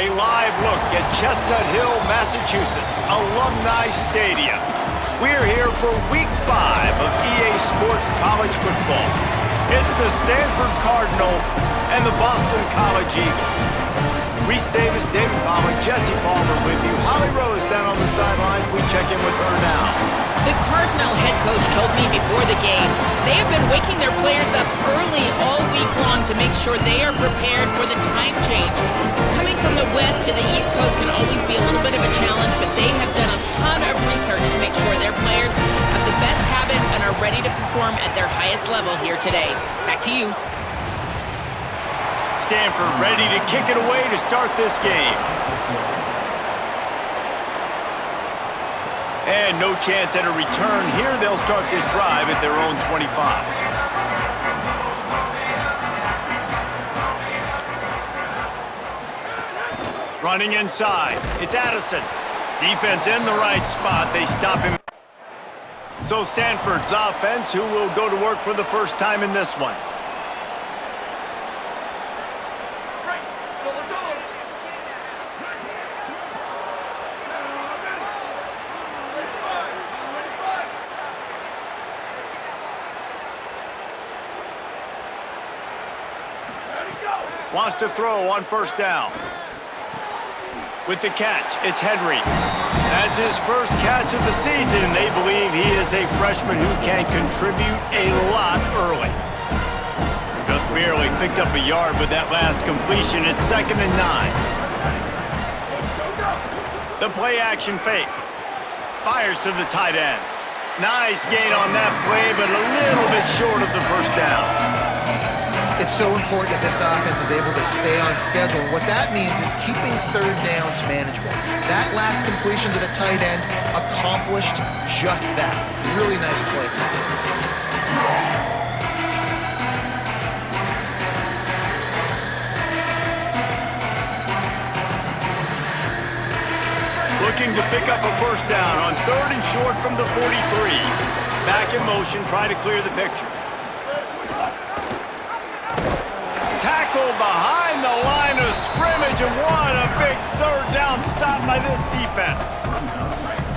A live look at Chestnut Hill, Massachusetts, Alumni Stadium. We're here for Week 5 of EA Sports College Football. It's the Standford Cardinal and the Boston College Eagles. Reese Davis, David Palmer, Jesse Palmer with you. Holly Rose down on the sidelines. We check in with her now. The Cardinal head coach told me before the game they have been waking their players up early all week long to make sure they are prepared for the time change. Coming from the West to the East Coast can always be a little bit of a challenge, but they have done a ton of research to make sure their players have the best habits and are ready to perform at their highest level here today. Back to you. Stanford ready to kick it away to start this game. And no chance at a return here. They'll start this drive at their own 25. Running inside. It's Addison. Defense in the right spot. They stop him. So Stanford's offense, who will go to work for the first time in this one. Wants to throw on first down. With the catch, it's Henry. That's his first catch of the season. They believe he is a freshman who can contribute a lot early. Just barely picked up a yard with that last completion. It's 2nd and 9. The play action fake. Fires to the tight end. Nice gain on that play, but a little bit short of the first down. It's so important that this offense is able to stay on schedule. And what that means is keeping third downs manageable. That last completion to the tight end accomplished just that. Really nice play. Looking to pick up a first down on 3rd and short from the 43. Back in motion, try to clear the picture. Tackle behind the line of scrimmage, and what a big third down stop by this defense.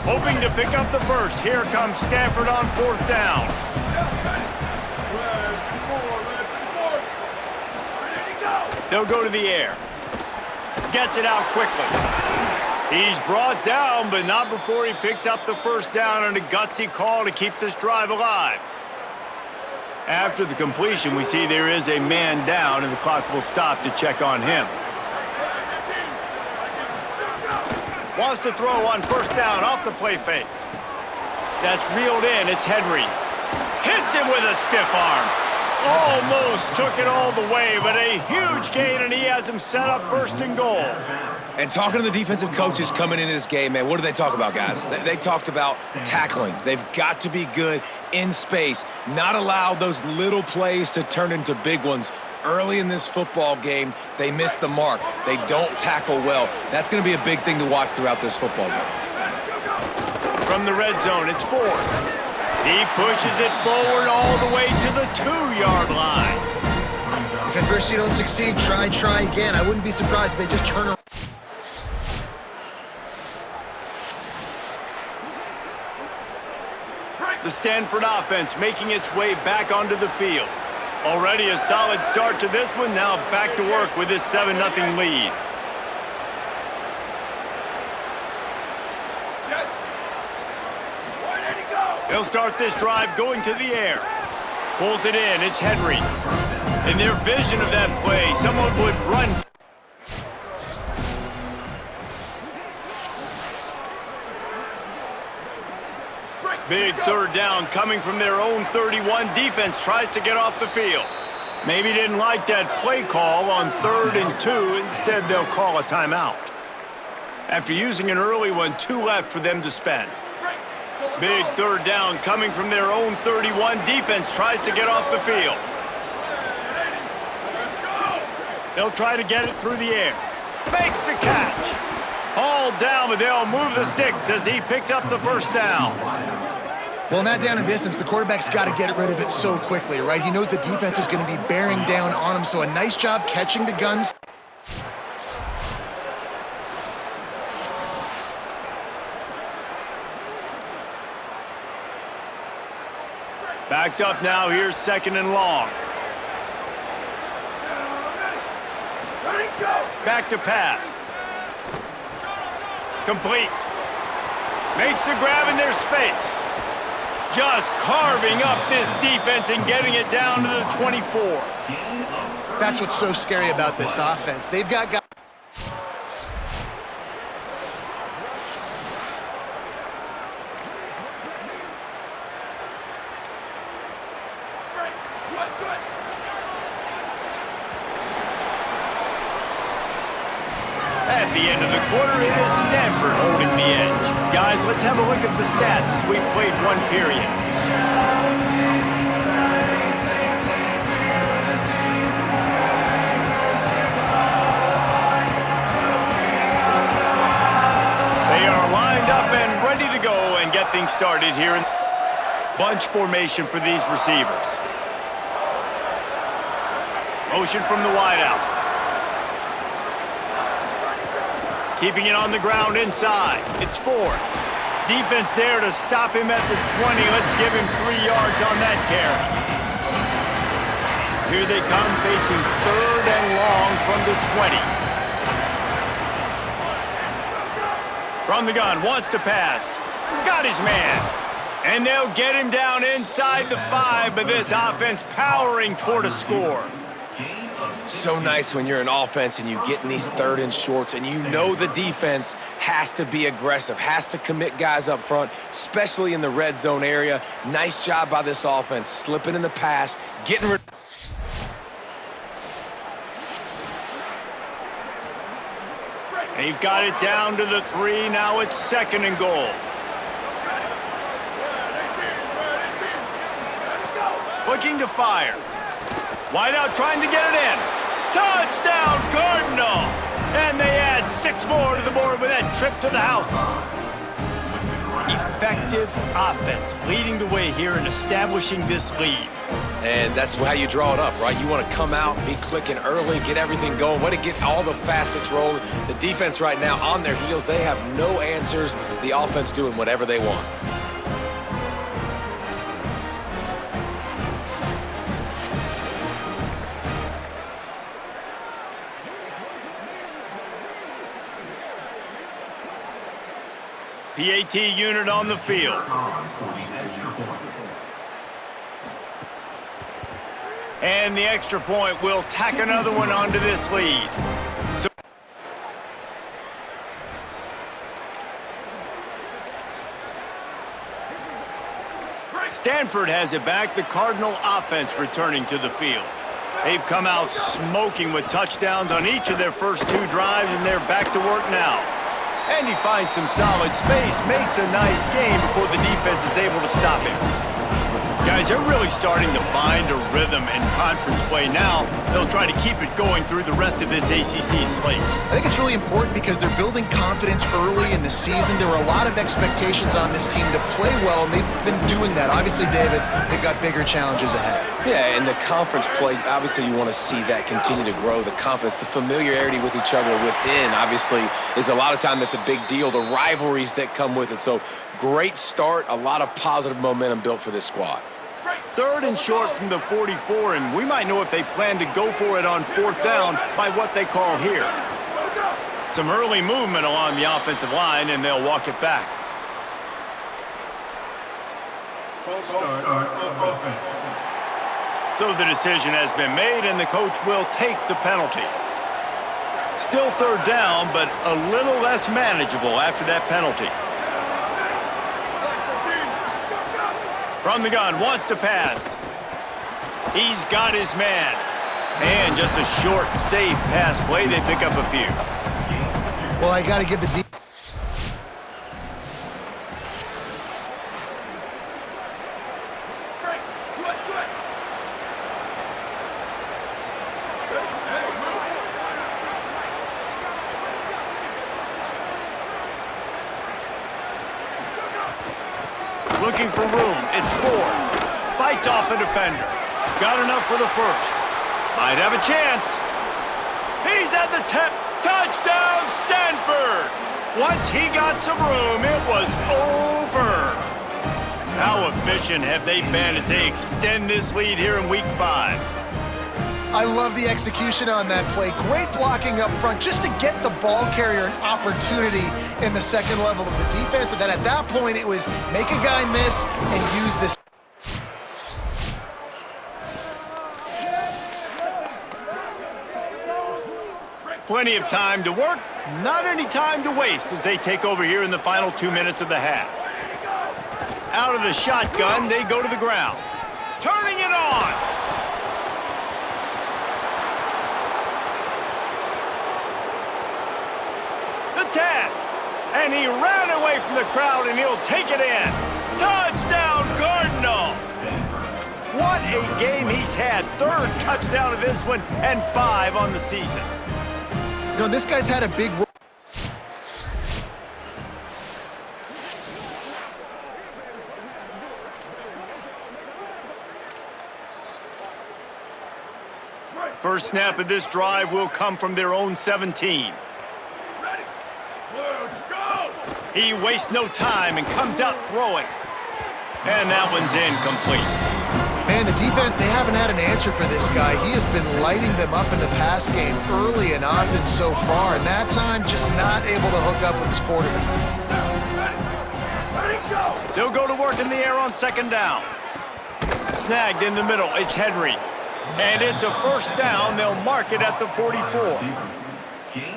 Hoping to pick up the first. Here comes Stanford on 4th down. They'll go to the air. Gets it out quickly. He's brought down, but not before he picks up the first down on a gutsy call to keep this drive alive. After the completion, we see there is a man down, and the clock will stop to check on him. Wants to throw on first down off the play fake. That's reeled in. It's Henry. Hits him with a stiff arm. Almost took it all the way, but a huge gain, and he has him set up 1st and goal. And talking to the defensive coaches coming into this game, man, what do they talk about, guys? They talked about tackling. They've got to be good in space, not allow those little plays to turn into big ones. Early in this football game, they miss the mark. They don't tackle well. That's going to be a big thing to watch throughout this football game. From the red zone, it's Ford. He pushes it forward all the way to the 2-yard line. If at first you don't succeed, try again. I wouldn't be surprised if they just turn around. The Stanford offense making its way back onto the field. Already a solid start to this one. Now back to work with this 7-0 lead. They'll start this drive going to the air. Pulls it in. It's Henry. In their vision of that play, someone would run. Big third down coming from their own 31. Defense tries to get off the field. Maybe didn't like that play call on 3rd and 2. Instead, they'll call a timeout. After using an early one, 2 left for them to spend. Big third down coming from their own 31. Defense tries to get off the field. They'll try to get it through the air. Makes the catch. Hauled down, but they'll move the sticks as he picks up the first down. Well, in that down and distance, the quarterback's got to get rid of it so quickly, right? He knows the defense is going to be bearing down on him, so a nice job catching the guns. Backed up now, here's 2nd and long. Back to pass. Complete. Makes the grab in their space. Just carving up this defense and getting it down to the 24. That's what's so scary about this offense. They've got guys. At the end of the quarter, it is Standford holding the edge. Guys, let's have a look at the stats as we've played one period. They are lined up and ready to go and get things started here in bunch formation for these receivers. Motion from the wideout. Keeping it on the ground inside. It's 4. Defense there to stop him at the 20. Let's give him 3 yards on that carry. Here they come facing 3rd and long from the 20. From the gun, wants to pass. Got his man. And they'll get him down inside the 5, but this offense powering toward a score. So nice when you're an offense and you get in these 3rd and shorts and you know the defense has to be aggressive, has to commit guys up front, especially in the red zone area. Nice job by this offense, slipping in the pass, getting rid. They've got it down to the 3. Now it's 2nd and goal. Looking to fire. Wide out trying to get it in. Touchdown, Cardinal! And they add 6 more to the board with that trip to the house. Effective offense leading the way here in establishing this lead. And that's how you draw it up, right? You want to come out, be clicking early, get everything going, want to get all the facets rolling. The defense right now on their heels, they have no answers. The offense doing whatever they want. PAT unit on the field. And the extra point will tack another one onto this lead. So Standford has it back. The Cardinal offense returning to the field. They've come out smoking with touchdowns on each of their first 2 drives, and they're back to work now. And he finds some solid space, makes a nice gain before the defense is able to stop him. Guys, they're really starting to find a rhythm in conference play now. They'll try to keep it going through the rest of this ACC slate. I think it's really important because they're building confidence early in the season. There were a lot of expectations on this team to play well, and they've been doing that. Obviously, David, they've got bigger challenges ahead. Yeah, and the conference play, obviously you want to see that continue to grow, the confidence, the familiarity with each other within, obviously, is a lot of time that's a big deal, the rivalries that come with it. So, great start, a lot of positive momentum built for this squad. 3rd and short from the 44, and we might know if they plan to go for it on 4th down by what they call here. Some early movement along the offensive line, and they'll walk it back. So the decision has been made, and the coach will take the penalty. Still 3rd down, but a little less manageable after that penalty. From the gun, wants to pass. He's got his man. And just a short, safe pass play. They pick up a few. Well, I got to give the defense. Looking for room. It's 4. Fights off a defender. Got enough for the first. Might have a chance. He's at the 10. Touchdown, Standford! Once he got some room, it was over. How efficient have they been as they extend this lead here in Week 5? I love the execution on that play. Great blocking up front just to get the ball carrier an opportunity in the second level of the defense. And then at that point, it was make a guy miss and use this. Plenty of time to work, not any time to waste as they take over here in the final 2 minutes of the half. Out of the shotgun, they go to the ground. Turning it on! The tap! And he ran away from the crowd and he'll take it in. Touchdown, Cardinals! What a game he's had. Third touchdown of this one and 5 on the season. You know, this guy's had a big role. First snap of this drive will come from their own 17. He wastes no time and comes out throwing. And that one's incomplete. Man, the defense, they haven't had an answer for this guy. He has been lighting them up in the pass game early and often so far, and that time just not able to hook up with his quarterback. They'll go to work in the air on second down. Snagged in the middle, it's Henry. And it's a first down. They'll mark it at the 44.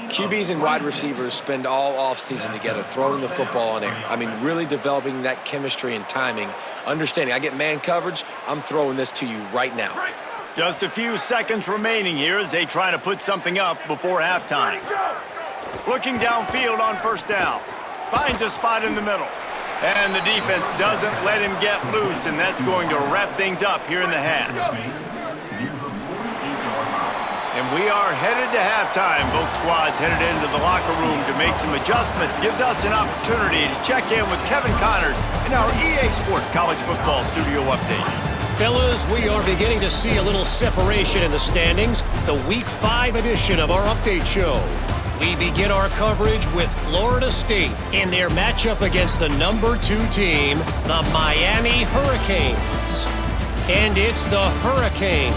QBs and wide receivers spend all offseason together throwing the football in air. I mean, really developing that chemistry and timing. Understanding, I get man coverage, I'm throwing this to you right now. Just a few seconds remaining here as they try to put something up before halftime. Looking downfield on first down. Finds a spot in the middle. And the defense doesn't let him get loose, and that's going to wrap things up here in the half. And we are headed to halftime. Both squads headed into the locker room to make some adjustments. Gives us an opportunity to check in with Kevin Connors in our EA Sports College Football Studio Update. Fellas, we are beginning to see a little separation in the standings. The Week 5 edition of our update show. We begin our coverage with Florida State in their matchup against the number 2 team, the Miami Hurricanes. And it's the Hurricanes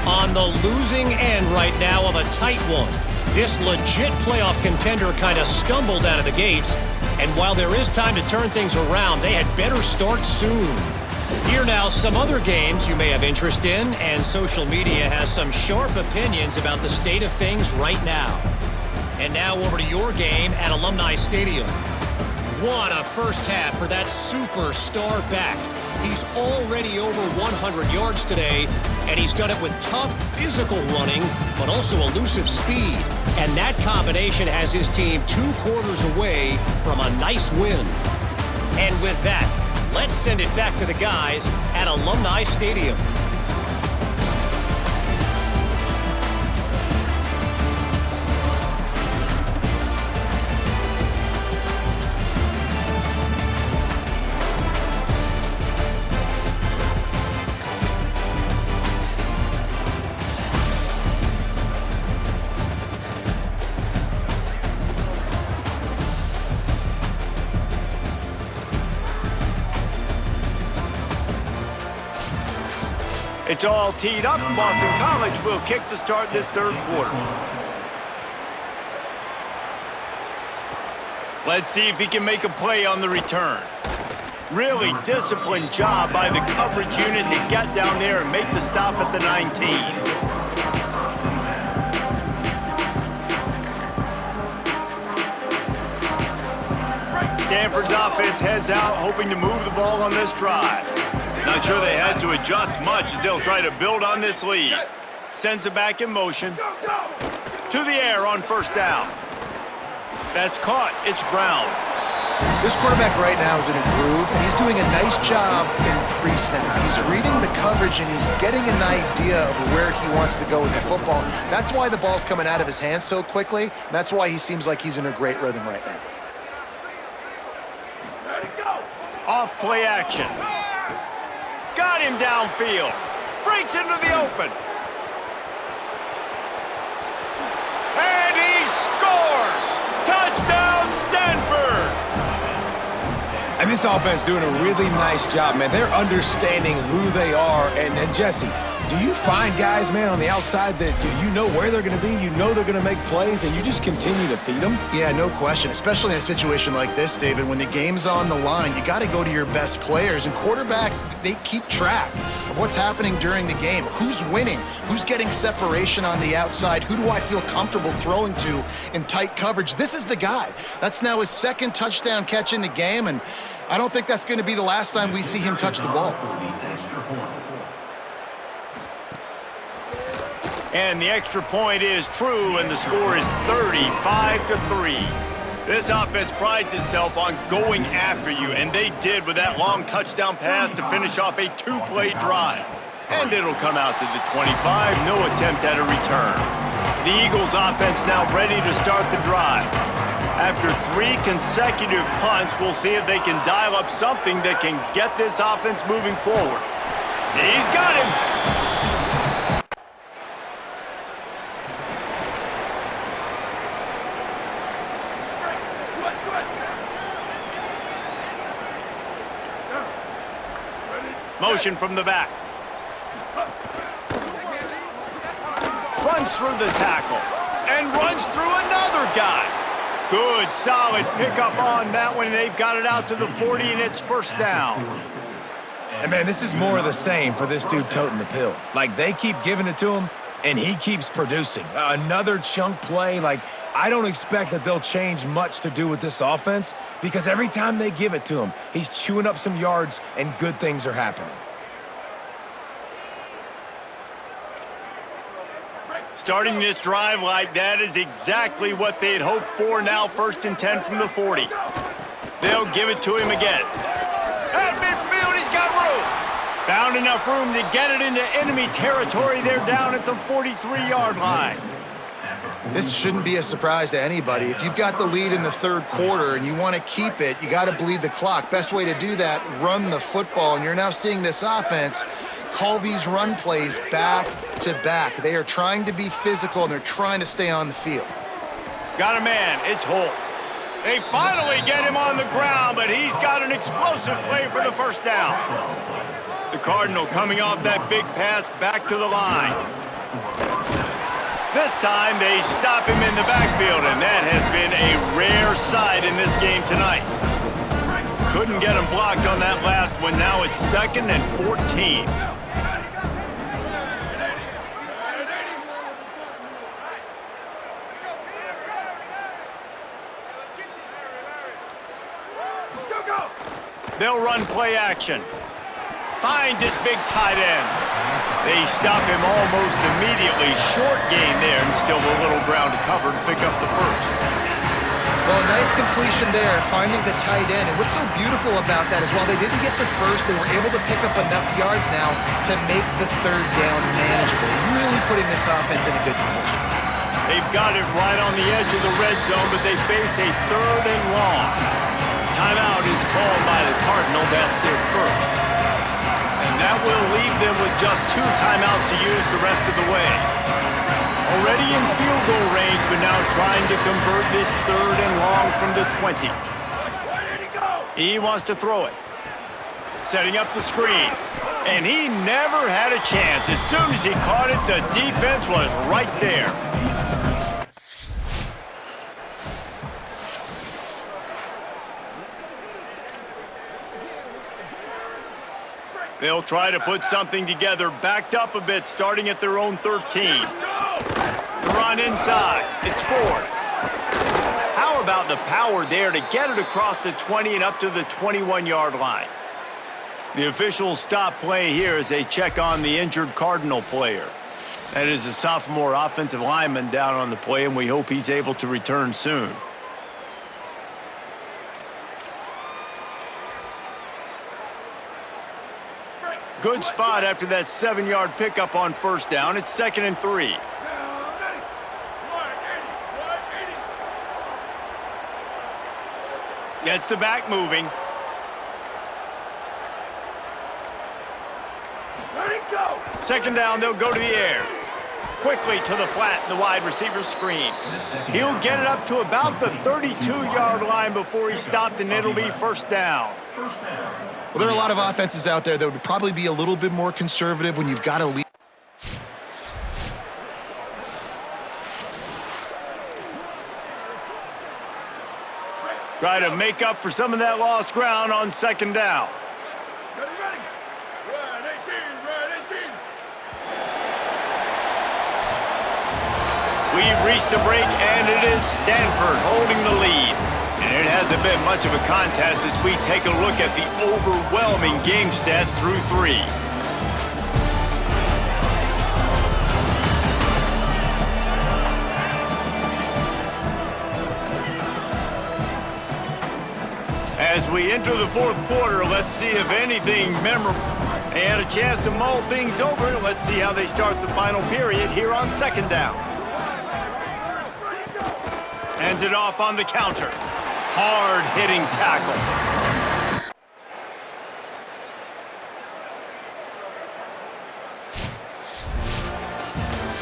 on the losing end right now of a tight one. This legit playoff contender kind of stumbled out of the gates, and while there is time to turn things around, they had better start soon. Here now, some other games you may have interest in, and social media has some sharp opinions about the state of things right now. And now over to your game at Alumni Stadium. What a first half for that superstar back. He's already over 100 yards today, and he's done it with tough physical running, but also elusive speed. And that combination has his team 2 quarters away from a nice win. And with that, let's send it back to the guys at Alumni Stadium. It's all teed up. Boston College will kick to start this third quarter. Let's see if he can make a play on the return. Really disciplined job by the coverage unit to get down there and make the stop at the 19. Stanford's offense heads out, hoping to move the ball on this drive. Not sure they had to adjust much as they'll try to build on this lead. Sends it back in motion. To the air on first down. That's caught. It's Brown. This quarterback right now is in a groove, and he's doing a nice job in pre-snap. He's reading the coverage, and he's getting an idea of where he wants to go with the football. That's why the ball's coming out of his hands so quickly, and that's why he seems like he's in a great rhythm right now. Off play action. Got him downfield. Breaks into the open. And he scores! Touchdown, Standford! And this offense doing a really nice job, man. They're understanding who they are. And Jesse, do you find guys, man, on the outside that you know where they're going to be, you know they're going to make plays, and you just continue to feed them? Yeah, no question, especially in a situation like this, David. When the game's on the line, you got to go to your best players. And quarterbacks, they keep track of what's happening during the game. Who's winning? Who's getting separation on the outside? Who do I feel comfortable throwing to in tight coverage? This is the guy. That's now his second touchdown catch in the game, and I don't think that's going to be the last time we see him touch the ball. And the extra point is true, and the score is 35-3. This offense prides itself on going after you, and they did with that long touchdown pass to finish off a two-play drive. And it'll come out to the 25, no attempt at a return. The Eagles' offense now ready to start the drive. After 3 consecutive punts, we'll see if they can dial up something that can get this offense moving forward. He's got him! Motion from the back. Runs through the tackle. And runs through another guy. Good, solid pickup on that one. They've got it out to the 40, and it's first down. And, man, this is more of the same for this dude toting the pill. Like, they keep giving it to him, and he keeps producing. Another chunk play. Like, I don't expect that they'll change much to do with this offense because every time they give it to him, he's chewing up some yards and good things are happening. Starting this drive like that is exactly what they'd hoped for. Now 1st and 10 from the 40. They'll give it to him again. At midfield, he's got room. Found enough room to get it into enemy territory. They're down at the 43-yard line. This shouldn't be a surprise to anybody. If you've got the lead in the third quarter and you want to keep it, you got to bleed the clock. Best way to do that, run the football. And you're now seeing this offense call these run plays back to back. They are trying to be physical, and they're trying to stay on the field. Got a man. It's Holt. They finally get him on the ground, but he's got an explosive play for the first down. The Cardinal coming off that big pass back to the line. This time, they stop him in the backfield, and that has been a rare sight in this game tonight. Couldn't get him blocked on that last one. Now it's 2nd and 14. They'll run play action. Finds his big tight end. They stop him almost immediately. Short gain there, and still a little ground to cover to pick up the first. Well, a nice completion there, finding the tight end. And what's so beautiful about that is while they didn't get the first, they were able to pick up enough yards now to make the third down manageable. Really putting this offense in a good position. They've got it right on the edge of the red zone, but they face a 3rd and long. Timeout is called by the Cardinal. That's their first. And that will leave them with just 2 timeouts to use the rest of the way. Already in field goal range, but now trying to convert this 3rd and long from the 20. He wants to throw it. Setting up the screen. And he never had a chance. As soon as he caught it, the defense was right there. They'll try to put something together, backed up a bit, starting at their own 13. Run inside. It's Ford. How about the power there to get it across the 20 and up to the 21-yard line? The officials stop play here as they check on the injured Cardinal player. That is a sophomore offensive lineman down on the play, and we hope he's able to return soon. Good spot after that 7-yard pickup on first down. It's 2nd and 3. Gets the back moving. Second down, they'll go to the air. Quickly to the flat in the wide receiver screen. He'll get it up to about the 32-yard line before he's stopped, and it'll be first down. Well, there are a lot of offenses out there that would probably be a little bit more conservative when you've got a lead. Try to make up for some of that lost ground on second down. We've reached the break, and it is Standford holding the lead. And it hasn't been much of a contest as we take a look at the overwhelming game stats through 3. As we enter the fourth quarter, let's see if anything memorable. They had a chance to mull things over. Let's see how they start the final period here on second down. Ends it off on the counter. Hard-hitting tackle.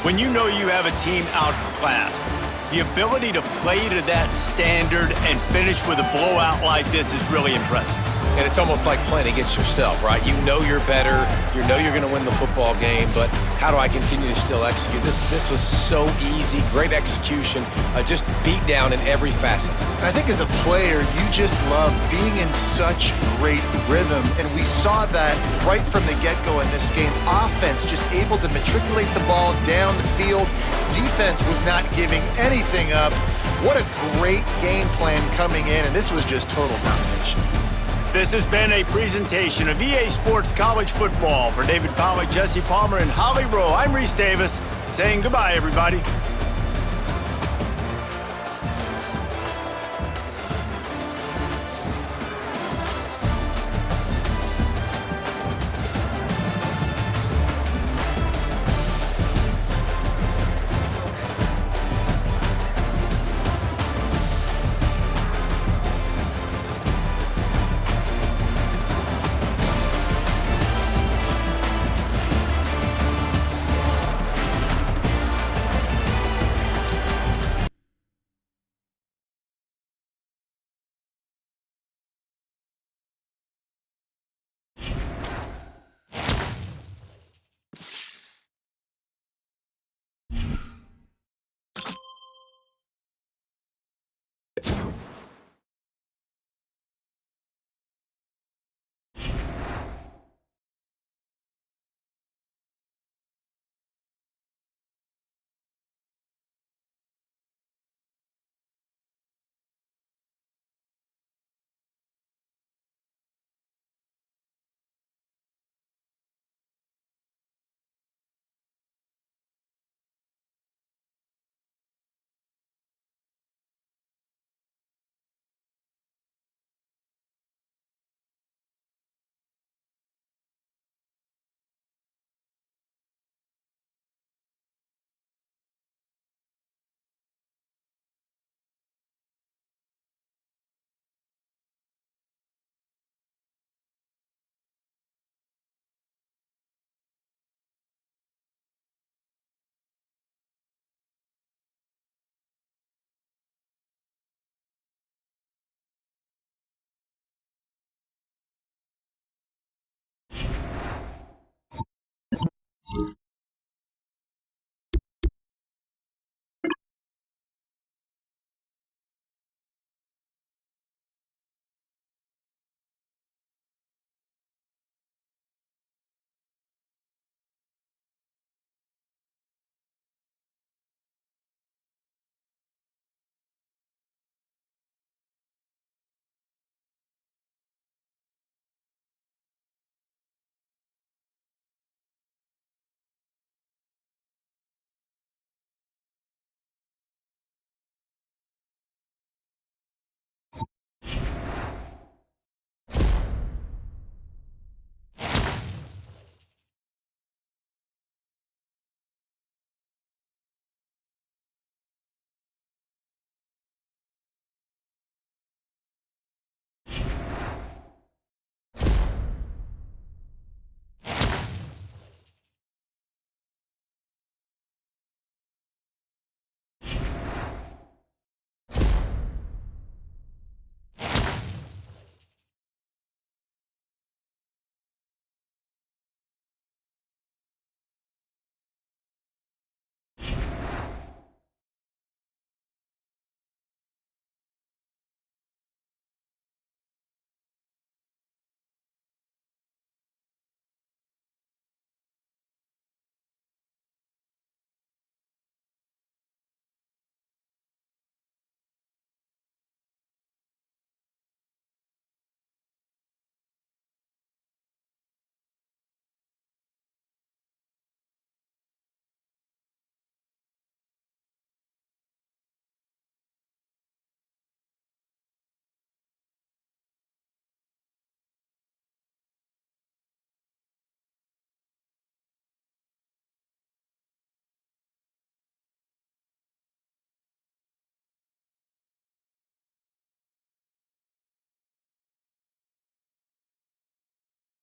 When you know you have a team outclassed, the ability to play to that standard and finish with a blowout like this is really impressive. And it's almost like playing against yourself, right? You know you're better. You know you're going to win the football game, but how do I continue to still execute? This was so easy, great execution, just beat down in every facet. I think as a player, you just love being in such great rhythm, and we saw that right from the get-go in this game. Offense just able to matriculate the ball down the field. Defense was not giving anything up. What a great game plan coming in, and this was just total domination. This has been a presentation of EA Sports College Football. For David Pollack, Jesse Palmer, and Holly Rowe, I'm Reese Davis saying goodbye, everybody.